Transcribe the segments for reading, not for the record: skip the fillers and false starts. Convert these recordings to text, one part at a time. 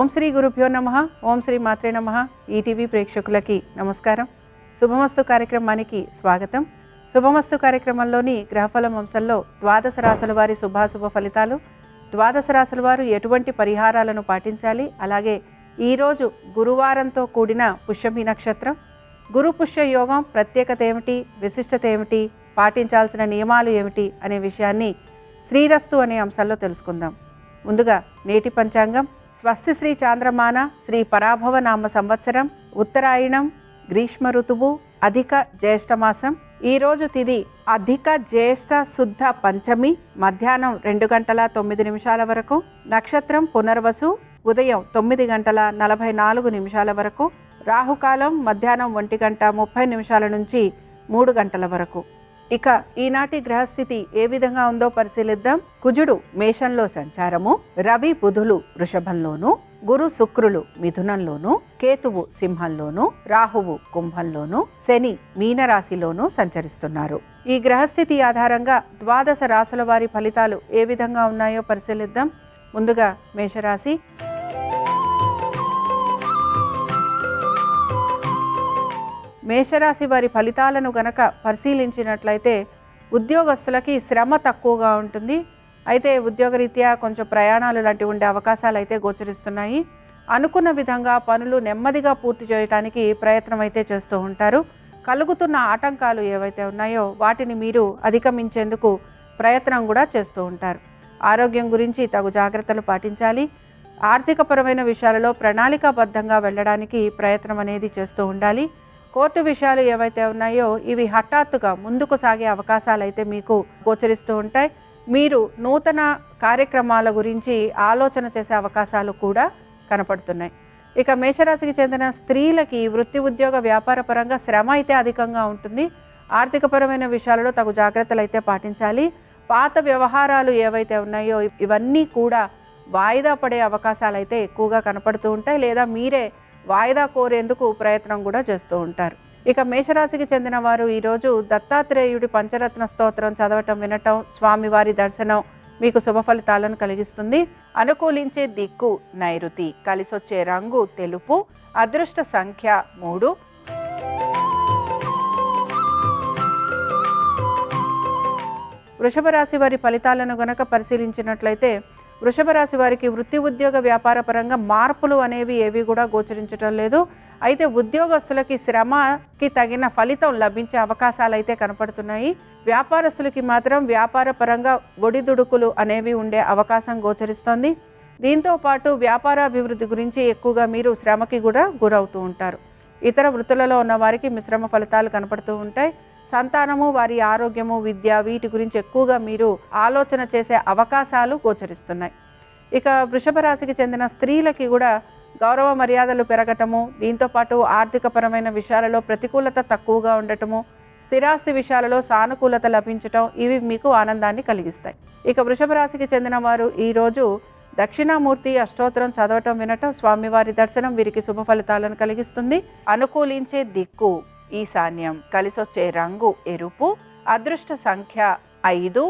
ఓం శ్రీ గురుభ్యో నమః. ఓం శ్రీ మాత్రే నమః. ఈటీవీ ప్రేక్షకులకి నమస్కారం. శుభమస్తు కార్యక్రమానికి స్వాగతం. శుభమస్తు కార్యక్రమంలోని గ్రహఫలం అంశంలో ద్వాదశ రాశుల వారి శుభాశుభ ఫలితాలు, ద్వాదశ రాశుల వారు ఎటువంటి పరిహారాలను పాటించాలి, అలాగే ఈరోజు గురువారంతో కూడిన పుష్యమి నక్షత్రం, గురు పుష్య యోగం ప్రత్యేకత ఏమిటి, విశిష్టత ఏమిటి, పాటించాల్సిన నియమాలు ఏమిటి అనే విషయాన్ని శ్రీరస్తు అనే అంశాల్లో తెలుసుకుందాం. ముందుగా నేటి పంచాంగం. స్వస్తి శ్రీ చాంద్రమాన శ్రీ పరాభవ నామ సంవత్సరం, ఉత్తరాయణం, గ్రీష్మ ఋతువు, అధిక జ్యేష్ఠమాసం. ఈరోజు తిథి అధిక జ్యేష్ఠ శుద్ధ పంచమి, మధ్యాహ్నం 2:09 వరకు. నక్షత్రం పునర్వసు, ఉదయం 9:44 వరకు. రాహుకాలం మధ్యాహ్నం 1:30 నుంచి 3 వరకు. ఇక ఈనాటి గ్రహస్థితి ఏ విధంగా ఉందో పరిశీలిద్దాం. కుజుడు మేషంలో సంచారము, రవి బుధులు వృషభంలోను, గురు శుక్రులు మిథునంలోను, కేతువు సింహంలోను, రాహువు కుంభంలోను, శని మీనరాశిలోను సంచరిస్తున్నారు. ఈ గ్రహస్థితి ఆధారంగా ద్వాదశ రాశుల వారి ఫలితాలు ఏ విధంగా ఉన్నాయో పరిశీలిద్దాం. ముందుగా మేషరాశి. మేషరాశి వారి ఫలితాలను గనక పరిశీలించినట్లయితే ఉద్యోగస్తులకి శ్రమ తక్కువగా ఉంటుంది. అయితే ఉద్యోగరీత్యా కొంచెం ప్రయాణాలు లాంటివి ఉండే అవకాశాలు అయితే గోచరిస్తున్నాయి. అనుకున్న విధంగా పనులు నెమ్మదిగా పూర్తి చేయడానికి ప్రయత్నం అయితే చేస్తూ ఉంటారు. కలుగుతున్న ఆటంకాలు ఏవైతే ఉన్నాయో వాటిని మీరు అధిగమించేందుకు ప్రయత్నం కూడా చేస్తూ ఉంటారు. ఆరోగ్యం గురించి తగు జాగ్రత్తలు పాటించాలి. ఆర్థికపరమైన విషయాలలో ప్రణాళికాబద్ధంగా వెళ్ళడానికి ప్రయత్నం అనేది చేస్తూ ఉండాలి. కోర్టు విషయాలు ఏవైతే ఉన్నాయో ఇవి హఠాత్తుగా ముందుకు సాగే అవకాశాలు అయితే మీకు గోచరిస్తూ ఉంటాయి. మీరు నూతన కార్యక్రమాల గురించి ఆలోచన చేసే అవకాశాలు కూడా కనపడుతున్నాయి. ఇక మేషరాశికి చెందిన స్త్రీలకి వృత్తి ఉద్యోగ వ్యాపార పరంగా శ్రమ అయితే అధికంగా ఉంటుంది. ఆర్థికపరమైన విషయాలలో తగు జాగ్రత్తలు అయితే పాటించాలి. పాత వ్యవహారాలు ఏవైతే ఉన్నాయో ఇవన్నీ కూడా వాయిదా పడే అవకాశాలు అయితే ఎక్కువగా కనపడుతూ ఉంటాయి, లేదా మీరే వాయిదా కోరేందుకు ప్రయత్నం కూడా చేస్తూ ఉంటారు. ఇక మేషరాశికి చెందిన వారు ఈరోజు దత్తాత్రేయుడి పంచరత్న స్తోత్రం చదవటం, వినటం, స్వామివారి దర్శనం మీకు శుభ ఫలితాలను కలిగిస్తుంది. అనుకూలించే దిక్కు నైరుతి, కలిసొచ్చే రంగు తెలుపు, అదృష్ట సంఖ్య 3. వృషభ రాశి వారి ఫలితాలను గనక పరిశీలించినట్లయితే వృషభ రాశి వారికి వృత్తి ఉద్యోగ వ్యాపార పరంగా మార్పులు అనేవి ఏవి కూడా గోచరించడం లేదు. అయితే ఉద్యోగస్తులకి శ్రమకి తగిన ఫలితం లభించే అవకాశాలు అయితే కనపడుతున్నాయి. వ్యాపారస్తులకి మాత్రం వ్యాపార పరంగా ఒడిదుడుకులు అనేవి ఉండే అవకాశం గోచరిస్తోంది. దీంతో పాటు వ్యాపారాభివృద్ధి గురించి ఎక్కువగా మీరు శ్రమకి కూడా గురవుతూ ఉంటారు. ఇతర వృత్తులలో ఉన్న వారికి మిశ్రమ ఫలితాలు కనపడుతూ ఉంటాయి. సంతానము, వారి ఆరోగ్యము, విద్య వీటి గురించి ఎక్కువగా మీరు ఆలోచన చేసే అవకాశాలు గోచరిస్తున్నాయి. ఇక వృషభ రాశికి చెందిన స్త్రీలకి కూడా గౌరవ మర్యాదలు పెరగటము, దీంతోపాటు ఆర్థికపరమైన విషయాలలో ప్రతికూలత తక్కువగా ఉండటము, స్థిరాస్తి విషయాలలో సానుకూలత లభించటం ఇవి మీకు ఆనందాన్ని కలిగిస్తాయి. ఇక వృషభ రాశికి చెందిన వారు ఈరోజు దక్షిణామూర్తి అష్టోత్తరం చదవటం, వినటం, స్వామివారి దర్శనం వీరికి శుభ ఫలితాలను కలిగిస్తుంది. అనుకూలించే దిక్కు ఈశాన్యం, కలిసొచ్చే రంగు ఎరుపు, అదృష్ట సంఖ్య 5.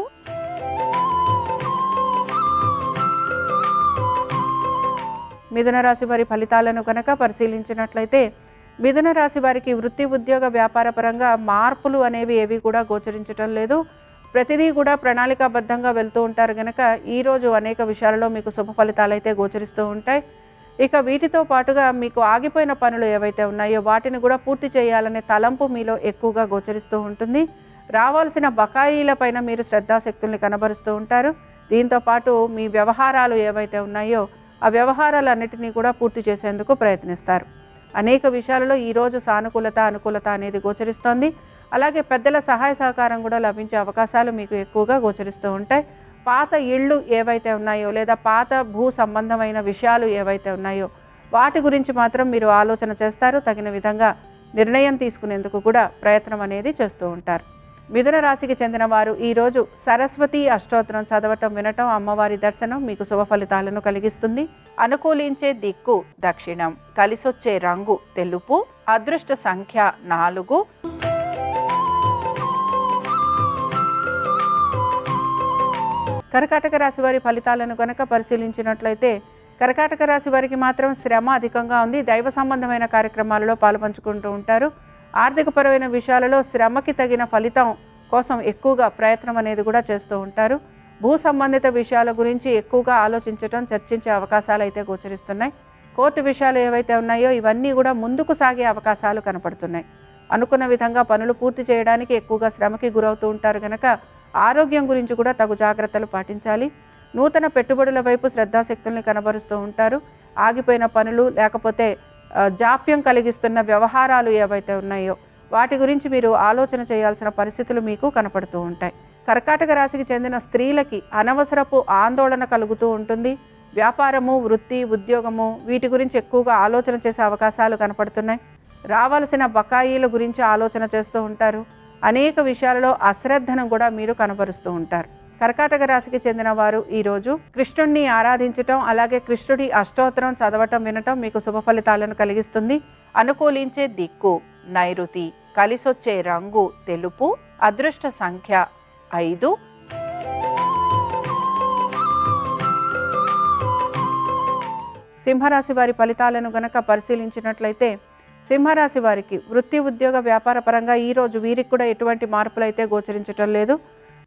మిథున రాశి వారి ఫలితాలను కనుక పరిశీలించినట్లయితే మిథున రాశి వారికి వృత్తి ఉద్యోగ వ్యాపార పరంగా మార్పులు అనేవి ఏవి కూడా గోచరించడం లేదు. ప్రతిదీ కూడా ప్రణాళికాబద్ధంగా వెళ్తూ ఉంటారు కనుక ఈరోజు అనేక విషయాలలో మీకు శుభ ఫలితాలు అయితే గోచరిస్తూ ఉంటాయి. ఇక వీటితో పాటుగా మీకు ఆగిపోయిన పనులు ఏవైతే ఉన్నాయో వాటిని కూడా పూర్తి చేయాలనే తలంపు మీలో ఎక్కువగా గోచరిస్తూ ఉంటుంది. రావాల్సిన బకాయిలపైన మీరు శ్రద్ధాశక్తుల్ని కనబరుస్తూ ఉంటారు. దీంతోపాటు మీ వ్యవహారాలు ఏవైతే ఉన్నాయో ఆ వ్యవహారాలన్నిటినీ కూడా పూర్తి చేసేందుకు ప్రయత్నిస్తారు. అనేక విషయాలలో ఈరోజు సానుకూలత, అనుకూలత అనేది గోచరిస్తోంది. అలాగే పెద్దల సహాయ సహకారం కూడా లభించే అవకాశాలు మీకు ఎక్కువగా గోచరిస్తూ ఉంటాయి. పాత ఇళ్ళు ఏవైతే ఉన్నాయో లేదా పాత భూ సంబంధమైన విషయాలు ఏవైతే ఉన్నాయో వాటి గురించి మాత్రం మీరు ఆలోచన చేస్తారు. తగిన విధంగా నిర్ణయం తీసుకునేందుకు కూడా ప్రయత్నం అనేది చేస్తూ ఉంటారు. మిథున రాశికి చెందిన వారు ఈరోజు సరస్వతి అష్టోత్తరం చదవటం, వినటం, అమ్మవారి దర్శనం మీకు శుభ ఫలితాలను కలిగిస్తుంది. అనుకూలించే దిక్కు దక్షిణం, కలిసొచ్చే రంగు తెలుపు, అదృష్ట సంఖ్య 4. కర్కాటక రాశి వారి ఫలితాలను కనుక పరిశీలించినట్లయితే కర్కాటక రాశి వారికి మాత్రం శ్రమ అధికంగా ఉంది. దైవ సంబంధమైన కార్యక్రమాలలో పాలుపంచుకుంటూ ఉంటారు. ఆర్థికపరమైన విషయాలలో శ్రమకి తగిన ఫలితం కోసం ఎక్కువగా ప్రయత్నం అనేది కూడా చేస్తూ ఉంటారు. భూ సంబంధిత విషయాల గురించి ఎక్కువగా ఆలోచించడం, చర్చించే అవకాశాలు అయితే గోచరిస్తున్నాయి. కోర్టు విషయాలు ఏవైతే ఉన్నాయో ఇవన్నీ కూడా ముందుకు సాగే అవకాశాలు కనపడుతున్నాయి. అనుకున్న విధంగా పనులు పూర్తి చేయడానికి ఎక్కువగా శ్రమకి గురవుతూ ఉంటారు కనుక ఆరోగ్యం గురించి కూడా తగు జాగ్రత్తలు పాటించాలి. నూతన పెట్టుబడుల వైపు శ్రద్ధాశక్తుల్ని కనబరుస్తూ ఉంటారు. ఆగిపోయిన పనులు లేకపోతే జాప్యం కలిగిస్తున్న వ్యవహారాలు ఏవైతే ఉన్నాయో వాటి గురించి మీరు ఆలోచన చేయాల్సిన పరిస్థితులు మీకు కనపడుతూ ఉంటాయి. కర్కాటక రాశికి చెందిన స్త్రీలకి అనవసరపు ఆందోళన కలుగుతూ ఉంటుంది. వ్యాపారము, వృత్తి, ఉద్యోగము వీటి గురించి ఎక్కువగా ఆలోచన చేసే అవకాశాలు కనపడుతున్నాయి. రావాల్సిన బకాయిల గురించి ఆలోచన చేస్తూ ఉంటారు. అనేక విషయాలలో అశ్రద్ధను కూడా మీరు కనబరుస్తూ ఉంటారు. కర్కాటక రాశికి చెందిన వారు ఈరోజు కృష్ణుడిని ఆరాధించటం, అలాగే కృష్ణుడి అష్టోత్తరం చదవటం, వినటం మీకు శుభ ఫలితాలను కలిగిస్తుంది. అనుకూలించే దిక్కు నైరుతి, కలిసొచ్చే రంగు తెలుపు, అదృష్ట సంఖ్య 5. సింహరాశి వారి ఫలితాలను గనక పరిశీలించినట్లయితే సింహరాశి వారికి వృత్తి, ఉద్యోగ, వ్యాపార పరంగా ఈరోజు వీరికి కూడా ఎటువంటి మార్పులు అయితే గోచరించటం లేదు.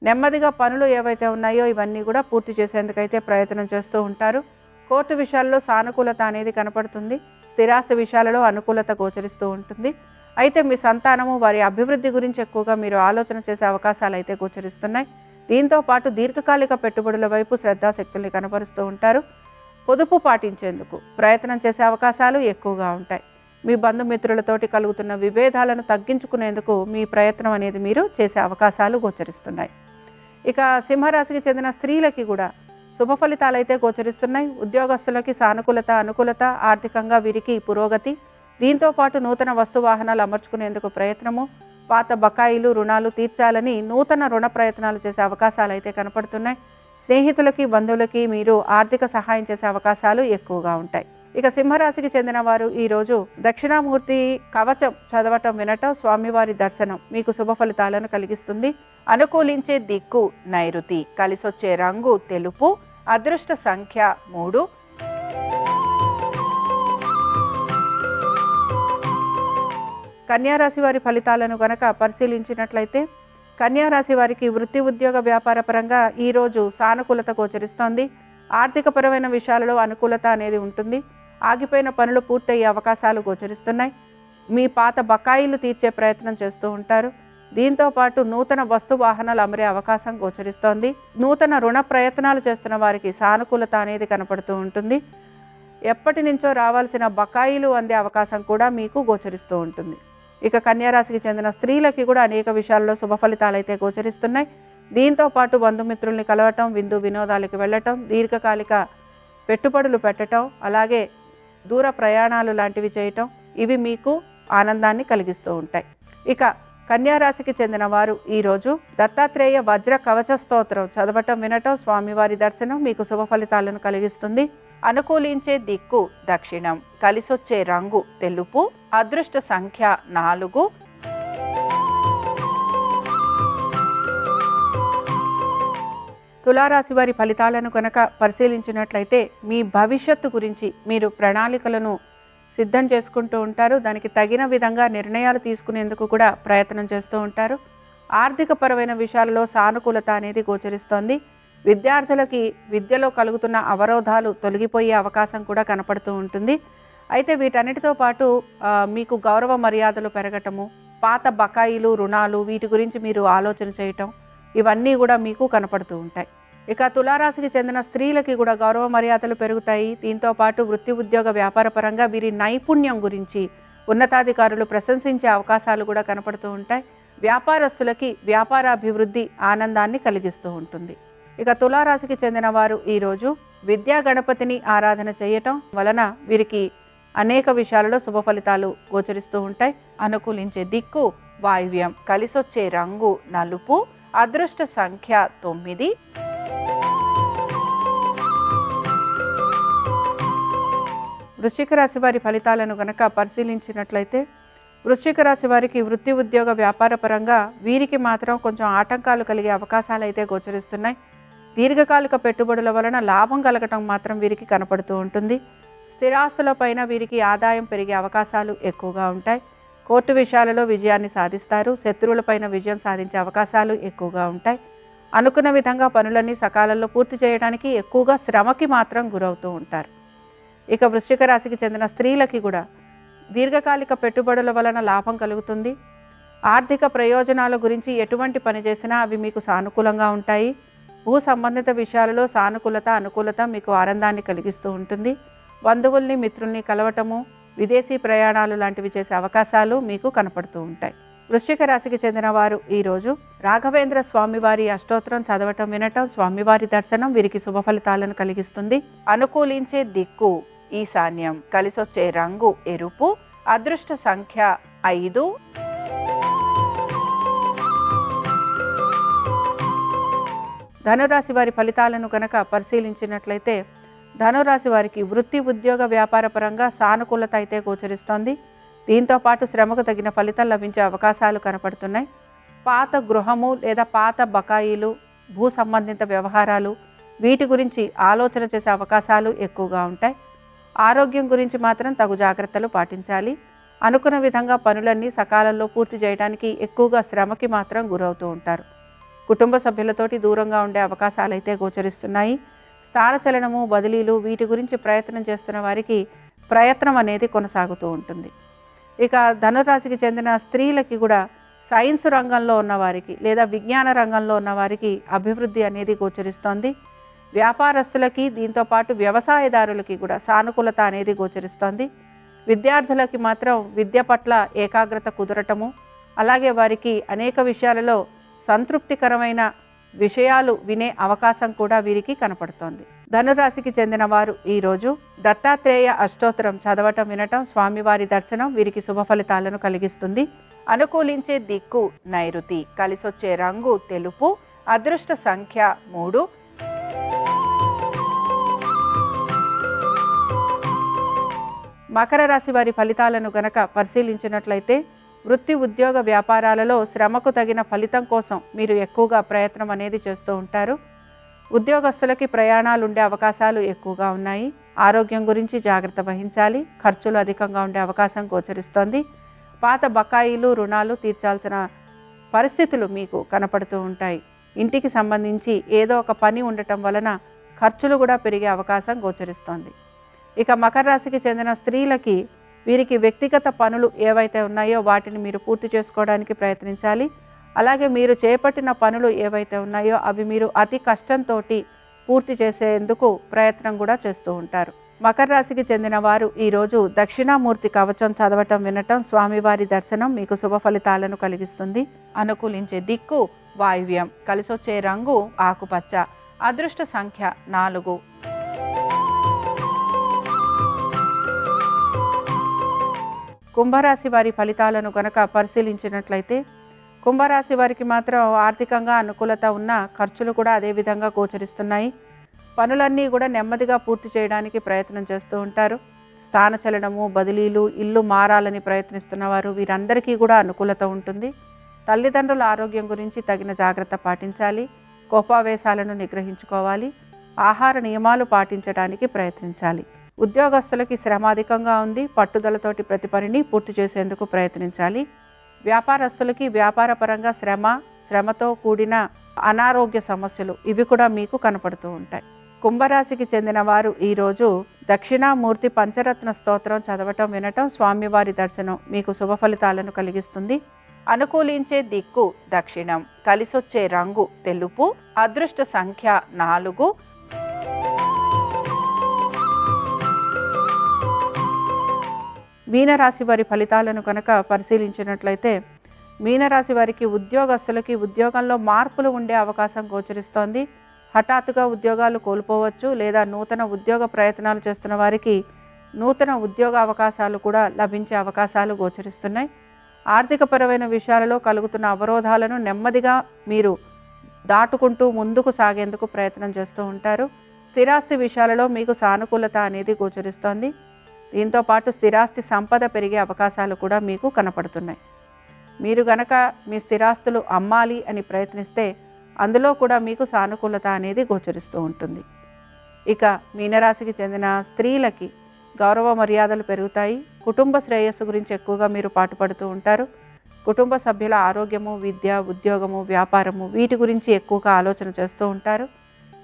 నెమ్మదిగా పనులు ఏవైతే ఉన్నాయో ఇవన్నీ కూడా పూర్తి చేసేందుకైతే ప్రయత్నం చేస్తూ ఉంటారు. కోర్టు విషయాల్లో సానుకూలత అనేది కనపడుతుంది. స్థిరాస్తి విషయాలలో అనుకూలత గోచరిస్తూ ఉంటుంది. అయితే మీ సంతానము వారి అభివృద్ధి గురించి ఎక్కువగా మీరు ఆలోచన చేసే అవకాశాలు అయితే గోచరిస్తున్నాయి. దీంతో పాటు దీర్ఘకాలిక పెట్టుబడుల వైపు శ్రద్ధాశక్తుల్ని కనపరుస్తూ ఉంటారు. పొదుపు పాటించేందుకు ప్రయత్నం చేసే అవకాశాలు ఎక్కువగా ఉంటాయి. మీ బంధుమిత్రులతోటి కలుగుతున్న విభేదాలను తగ్గించుకునేందుకు మీ ప్రయత్నం అనేది మీరు చేసే అవకాశాలు గోచరిస్తున్నాయి. ఇక సింహరాశికి చెందిన స్త్రీలకి కూడా శుభ ఫలితాలు అయితే గోచరిస్తున్నాయి. ఉద్యోగస్తులకి సానుకూలత, అనుకూలత, ఆర్థికంగా వీరికి పురోగతి. దీంతో పాటు నూతన వస్తు వాహనాలు అమర్చుకునేందుకు ప్రయత్నము, పాత బకాయిలు, రుణాలు తీర్చాలని నూతన రుణ ప్రయత్నాలు చేసే అవకాశాలు అయితే కనపడుతున్నాయి. స్నేహితులకి, బంధువులకి మీరు ఆర్థిక సహాయం చేసే అవకాశాలు ఎక్కువగా ఉంటాయి. ఇక సింహరాశికి చెందిన వారు ఈరోజు దక్షిణామూర్తి కవచం చదవటం, వినటం, స్వామివారి దర్శనం మీకు శుభ ఫలితాలను కలిగిస్తుంది. అనుకూలించే దిక్కు నైరుతి, కలిసొచ్చే రంగు తెలుపు, అదృష్ట సంఖ్య 3. కన్యారాశి వారి ఫలితాలను గనక పరిశీలించినట్లయితే కన్యారాశి వారికి వృత్తి, ఉద్యోగ, వ్యాపార పరంగా ఈరోజు సానుకూలత గోచరిస్తోంది. ఆర్థికపరమైన విషయాలలో అనుకూలత అనేది ఉంటుంది. ఆగిపోయిన పనులు పూర్తయ్యే అవకాశాలు గోచరిస్తున్నాయి. మీ పాత బకాయిలు తీర్చే ప్రయత్నం చేస్తూ ఉంటారు. దీంతో పాటు నూతన వస్తు వాహనాలు అమరే అవకాశం గోచరిస్తోంది. నూతన రుణ ప్రయత్నాలు చేస్తున్న వారికి సానుకూలత అనేది కనపడుతూ ఉంటుంది. ఎప్పటి నుంచో రావాల్సిన బకాయిలు అందే అవకాశం కూడా మీకు గోచరిస్తూ ఉంటుంది. ఇక కన్యారాశికి చెందిన స్త్రీలకి కూడా అనేక విషయాల్లో శుభ ఫలితాలు అయితే గోచరిస్తున్నాయి. దీంతో పాటు బంధుమిత్రుల్ని కలవటం, విందు వినోదాలకు వెళ్ళటం, దీర్ఘకాలిక పెట్టుబడులు పెట్టడం, అలాగే దూర ప్రయాణాలు లాంటివి చేయటం ఇవి మీకు ఆనందాన్ని కలిగిస్తూ ఉంటాయి. ఇక కన్యారాశికి చెందిన వారు ఈరోజు దత్తాత్రేయ వజ్ర కవచ స్తోత్రం చదవటం, వినటం, స్వామివారి దర్శనం మీకు శుభ ఫలితాలను కలిగిస్తుంది. అనుకూలించే దిక్కు దక్షిణం, కలిసొచ్చే రంగు తెలుపు, అదృష్ట సంఖ్య 4. తులారాశి వారి ఫలితాలను కనుక పరిశీలించినట్లయితే మీ భవిష్యత్తు గురించి మీరు ప్రణాళికలను సిద్ధం చేసుకుంటూ ఉంటారు. దానికి తగిన విధంగా నిర్ణయాలు తీసుకునేందుకు కూడా ప్రయత్నం చేస్తూ ఉంటారు. ఆర్థికపరమైన విషయాలలో సానుకూలత అనేది గోచరిస్తోంది. విద్యార్థులకి విద్యలో కలుగుతున్న అవరోధాలు తొలగిపోయే అవకాశం కూడా కనపడుతూ ఉంటుంది. అయితే వీటన్నిటితో పాటు మీకు గౌరవ మర్యాదలు పెరగటము, పాత బకాయిలు, రుణాలు వీటి గురించి మీరు ఆలోచన చేయటం ఇవన్నీ కూడా మీకు కనపడుతూ ఉంటాయి. ఇక తులారాశికి చెందిన స్త్రీలకి కూడా గౌరవ మర్యాదలు పెరుగుతాయి. దీంతో పాటు వృత్తి, ఉద్యోగ, వ్యాపార పరంగా వీరి నైపుణ్యం గురించి ఉన్నతాధికారులు ప్రశంసించే అవకాశాలు కూడా కనపడుతూ ఉంటాయి. వ్యాపారస్తులకి వ్యాపార అభివృద్ధి ఆనందాన్ని కలిగిస్తూ ఉంటుంది. ఇక తులారాశికి చెందిన వారు ఈరోజు విద్యా గణపతిని ఆరాధన చేయటం వలన వీరికి అనేక విషయాలలో శుభ ఫలితాలు గోచరిస్తూ ఉంటాయి. అనుకూలించే దిక్కు వాయువ్యం, కలిసొచ్చే రంగు నలుపు, అదృష్ట సంఖ్య 9. వృశ్చిక రాశి వారి ఫలితాలను గనక పరిశీలించినట్లయితే వృశ్చిక రాశి వారికి వృత్తి, ఉద్యోగ, వ్యాపార పరంగా వీరికి మాత్రం కొంచెం ఆటంకాలు కలిగే అవకాశాలు అయితే గోచరిస్తున్నాయి. దీర్ఘకాలిక పెట్టుబడుల వలన లాభం కలగటం మాత్రం వీరికి కనపడుతూ ఉంటుంది. స్థిరాస్తులపైన వీరికి ఆదాయం పెరిగే అవకాశాలు ఎక్కువగా ఉంటాయి. కోర్టు విషయాలలో విజయాన్ని సాధిస్తారు. శత్రువులపైన విజయం సాధించే అవకాశాలు ఎక్కువగా ఉంటాయి. అనుకున్న విధంగా పనులన్నీ సకాలంలో పూర్తి చేయడానికి ఎక్కువగా శ్రమకి మాత్రం గురవుతూ ఉంటారు. ఇక వృశ్చిక రాశికి చెందిన స్త్రీలకి కూడా దీర్ఘకాలిక పెట్టుబడుల వలన లాభం కలుగుతుంది. ఆర్థిక ప్రయోజనాల గురించి ఎటువంటి పని చేసినా అవి మీకు సానుకూలంగా ఉంటాయి. భూ సంబంధిత విషయాలలో సానుకూలత అనుకూలత మీకు ఆనందాన్ని కలిగిస్తూ ఉంటుంది. బంధువుల్ని మిత్రుల్ని కలవటము, విదేశీ ప్రయాణాలు లాంటివి చేసే అవకాశాలు మీకు కనపడుతూ ఉంటాయి. వృశ్చిక రాశికి చెందిన వారు ఈరోజు రాఘవేంద్ర స్వామివారి అష్టోత్తరం చదవటం వినటం, స్వామివారి దర్శనం వీరికి శుభ ఫలితాలను కలిగిస్తుంది. అనుకూలించే దిక్కు ఈశాన్యం, కలిసొచ్చే రంగు ఎరుపు, అదృష్ట సంఖ్య 5. ధనురాశి వారి ఫలితాలను కనుక పరిశీలించినట్లయితే ధనురాశి వారికి వృత్తి ఉద్యోగ వ్యాపార పరంగా సానుకూలత అయితే గోచరిస్తోంది. దీంతో పాటు శ్రమకు తగిన ఫలితం లభించే అవకాశాలు కనపడుతున్నాయి. పాత గృహము లేదా పాత బకాయిలు, భూ సంబంధిత వ్యవహారాలు వీటి గురించి ఆలోచన చేసే అవకాశాలు ఎక్కువగా ఉంటాయి. ఆరోగ్యం గురించి మాత్రం తగు జాగ్రత్తలు పాటించాలి. అనుకున్న విధంగా పనులన్నీ సకాలంలో పూర్తి చేయడానికి ఎక్కువగా శ్రమకి మాత్రం గురవుతూ ఉంటారు. కుటుంబ సభ్యులతోటి దూరంగా ఉండే అవకాశాలు అయితే గోచరిస్తున్నాయి. స్థానచలనము, బదిలీలు వీటి గురించి ప్రయత్నం చేస్తున్న వారికి ప్రయత్నం అనేది కొనసాగుతూ ఉంటుంది. ఇక ధనురాశికి చెందిన స్త్రీలకి కూడా సైన్స్ రంగంలో ఉన్నవారికి లేదా విజ్ఞాన రంగంలో ఉన్నవారికి అభివృద్ధి అనేది గోచరిస్తోంది. వ్యాపారస్తులకి దీంతోపాటు వ్యవసాయదారులకి కూడా సానుకూలత అనేది గోచరిస్తోంది. విద్యార్థులకి మాత్రం విద్య పట్ల ఏకాగ్రత కుదరటము, అలాగే వారికి అనేక విషయాలలో సంతృప్తికరమైన విషయాలు వినే అవకాశం కూడా వీరికి కనపడుతోంది. ధనురాశికి చెందిన వారు ఈరోజు దత్తాత్రేయ అష్టోత్తరం చదవటం వినటం, స్వామివారి దర్శనం వీరికి శుభ ఫలితాలను కలిగిస్తుంది. అనుకూలించే దిక్కు నైరుతి, కలిసొచ్చే రంగు తెలుపు, అదృష్ట సంఖ్య 3. మకర రాశి వారి ఫలితాలను గనక పరిశీలించినట్లయితే వృత్తి ఉద్యోగ వ్యాపారాలలో శ్రమకు తగిన ఫలితం కోసం మీరు ఎక్కువగా ప్రయత్నం అనేది చేస్తూ ఉంటారు. ఉద్యోగస్తులకి ప్రయాణాలు ఉండే అవకాశాలు ఎక్కువగా ఉన్నాయి. ఆరోగ్యం గురించి జాగ్రత్త వహించాలి. ఖర్చులు అధికంగా ఉండే అవకాశం గోచరిస్తోంది. పాత బకాయిలు, రుణాలు తీర్చాల్సిన పరిస్థితులు మీకు కనపడుతూ ఉంటాయి. ఇంటికి సంబంధించి ఏదో ఒక పని ఉండటం వలన ఖర్చులు కూడా పెరిగే అవకాశం గోచరిస్తోంది. ఇక మకర రాశికి చెందిన స్త్రీలకి వీరికి వ్యక్తిగత పనులు ఏవైతే ఉన్నాయో వాటిని మీరు పూర్తి చేసుకోవడానికి ప్రయత్నించాలి. అలాగే మీరు చేపట్టిన పనులు ఏవైతే ఉన్నాయో అవి మీరు అతి కష్టంతో పూర్తి చేసేందుకు ప్రయత్నం కూడా చేస్తూ ఉంటారు. మకర రాశికి చెందిన వారు ఈరోజు దక్షిణామూర్తి కవచం చదవటం వినటం, స్వామివారి దర్శనం మీకు శుభ ఫలితాలను కలిగిస్తుంది. అనుకూలించే దిక్కు వాయువ్యం, కలిసొచ్చే రంగు ఆకుపచ్చ, అదృష్ట సంఖ్య 4. కుంభరాశి వారి ఫలితాలను కనుక పరిశీలించినట్లయితే కుంభరాశి వారికి మాత్రం ఆర్థికంగా అనుకూలత ఉన్న ఖర్చులు కూడా అదేవిధంగా గోచరిస్తున్నాయి. పనులన్నీ కూడా నెమ్మదిగా పూర్తి చేయడానికి ప్రయత్నం చేస్తూ ఉంటారు. స్థానచలనము, బదిలీలు, ఇల్లు మారాలని ప్రయత్నిస్తున్నవారు వీరందరికీ కూడా అనుకూలత ఉంటుంది. తల్లిదండ్రుల ఆరోగ్యం గురించి తగిన జాగ్రత్త పాటించాలి. కోపావేశాలను నిగ్రహించుకోవాలి. ఆహార నియమాలు పాటించడానికి ప్రయత్నించాలి. ఉద్యోగస్తులకి శ్రమ అధికంగా ఉంది. పట్టుదలతోటి ప్రతి పనిని పూర్తి చేసేందుకు ప్రయత్నించాలి. వ్యాపారస్తులకి వ్యాపార పరంగా శ్రమతో కూడిన అనారోగ్య సమస్యలు ఇవి కూడా మీకు కనపడుతూ ఉంటాయి. కుంభరాశికి చెందిన వారు ఈరోజు దక్షిణామూర్తి పంచరత్న స్తోత్రం చదవటం వినటం, స్వామివారి దర్శనం మీకు శుభ ఫలితాలను కలిగిస్తుంది. అనుకూలించే దిక్కు దక్షిణం, కలిసొచ్చే రంగు తెలుపు, అదృష్ట సంఖ్య 4. మీనరాశి వారి ఫలితాలను కనుక పరిశీలించినట్లయితే మీనరాశి వారికి ఉద్యోగస్తులకి ఉద్యోగంలో మార్పులు ఉండే అవకాశం గోచరిస్తోంది. హఠాత్తుగా ఉద్యోగాలు కోల్పోవచ్చు, లేదా నూతన ఉద్యోగ ప్రయత్నాలు చేస్తున్న వారికి నూతన ఉద్యోగ అవకాశాలు కూడా లభించే అవకాశాలు గోచరిస్తున్నాయి. ఆర్థికపరమైన విషయాలలో కలుగుతున్న అవరోధాలను నెమ్మదిగా మీరు దాటుకుంటూ ముందుకు సాగేందుకు ప్రయత్నం చేస్తూ ఉంటారు. స్థిరాస్తి విషయాలలో మీకు సానుకూలత అనేది గోచరిస్తోంది. దీంతోపాటు స్థిరాస్తి సంపద పెరిగే అవకాశాలు కూడా మీకు కనపడుతున్నాయి. మీరు గనక మీ స్థిరాస్తులు అమ్మాలి అని ప్రయత్నిస్తే అందులో కూడా మీకు సానుకూలత అనేది గోచరిస్తూ ఉంటుంది. ఇక మీనరాశికి చెందిన స్త్రీలకి గౌరవ మర్యాదలు పెరుగుతాయి. కుటుంబ శ్రేయస్సు గురించి ఎక్కువగా మీరు పాటుపడుతూ ఉంటారు. కుటుంబ సభ్యుల ఆరోగ్యము, విద్య, ఉద్యోగము, వ్యాపారము వీటి గురించి ఎక్కువగా ఆలోచన చేస్తూ ఉంటారు.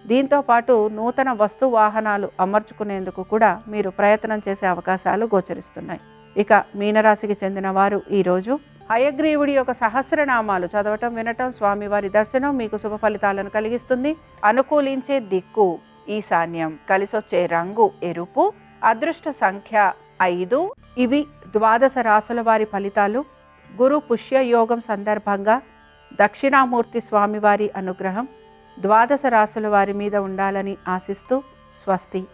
దీంతోపాటు నూతన వస్తు వాహనాలు అమర్చుకునేందుకు కూడా మీరు ప్రయత్నం చేసే అవకాశాలు గోచరిస్తున్నాయి. ఇక మీనరాశికి చెందిన వారు ఈరోజు హయగ్రీవుడి యొక్క సహస్రనామాలు చదవటం, వినటం, స్వామివారి దర్శనం మీకు శుభ ఫలితాలను కలిగిస్తుంది. అనుకూలించే దిక్కు ఈశాన్యం, కలిసొచ్చే రంగు ఎరుపు, అదృష్ట సంఖ్య 5. ఇవి ద్వాదశ రాసుల వారి ఫలితాలు. గురు పుష్య యోగం సందర్భంగా దక్షిణామూర్తి స్వామివారి అనుగ్రహం ద్వాదశ రాసుల వారి మీద ఉండాలని ఆశిస్తూ స్వస్తి.